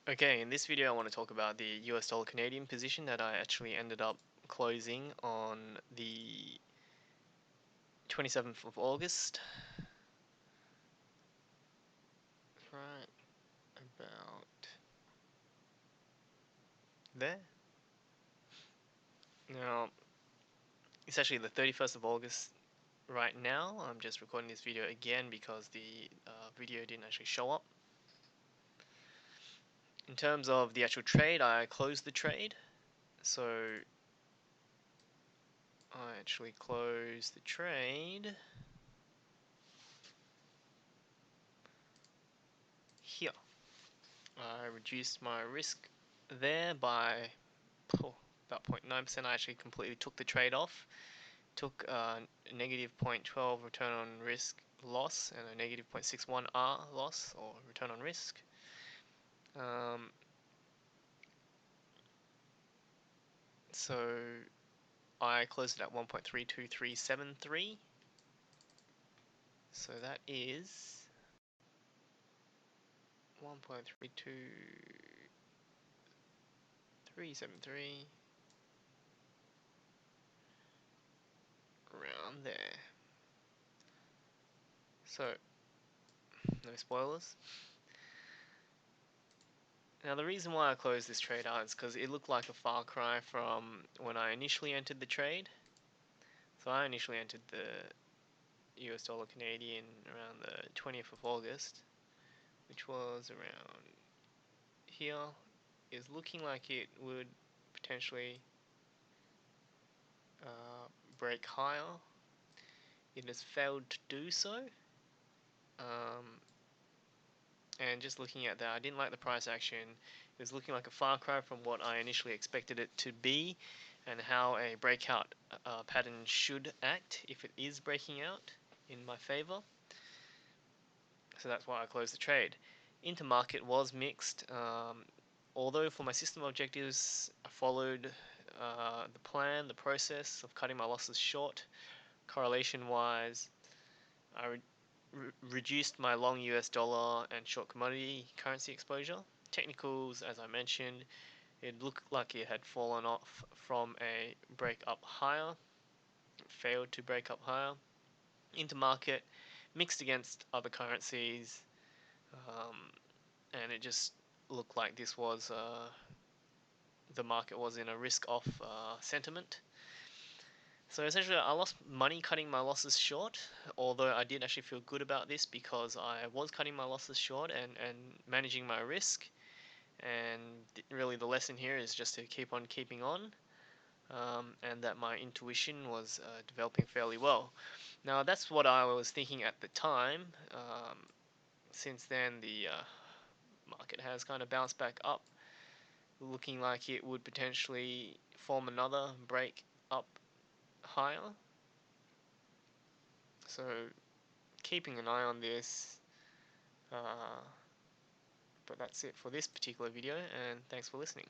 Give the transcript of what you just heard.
Okay, in this video I want to talk about the US dollar Canadian position that I actually ended up closing on the 27th of August. Right about there. Now, it's actually the 31st of August right now. I'm just recording this video again because the video didn't actually show up. In terms of the actual trade, I closed the trade. So I actually closed the trade here. I reduced my risk there by about 0.9%. I actually completely took the trade off. Took a negative 0.12 return on risk loss and a negative 0.61 R loss or return on risk. So I closed it at 1.32373. So that is 1.32373 around there. So no spoilers. Now the reason why I closed this trade out is because it looked like a far cry from when I initially entered the trade. So I initially entered the US dollar Canadian around the 20th of August, which was around here, is looking like it would potentially break higher. It has failed to do so. And just looking at that, I didn't like the price action. It was looking like a far cry from what I initially expected it to be and how a breakout pattern should act if it is breaking out in my favor. So that's why I closed the trade. Intermarket was mixed. Although for my system objectives, I followed the plan, the process of cutting my losses short. Correlation wise, I reduced my long US dollar and short commodity currency exposure. Technicals, as I mentioned, it looked like it had fallen off from a break up higher. It failed to break up higher. Intermarket mixed against other currencies, and it just looked like this was the market was in a risk-off sentiment. So essentially, I lost money cutting my losses short, although I did actually feel good about this because I was cutting my losses short and managing my risk. And really, the lesson here is just to keep on keeping on, and that my intuition was developing fairly well. Now, that's what I was thinking at the time. Since then, the market has kind of bounced back up, looking like it would potentially form another break up higher. So keeping an eye on this, but that's it for this particular video, and thanks for listening.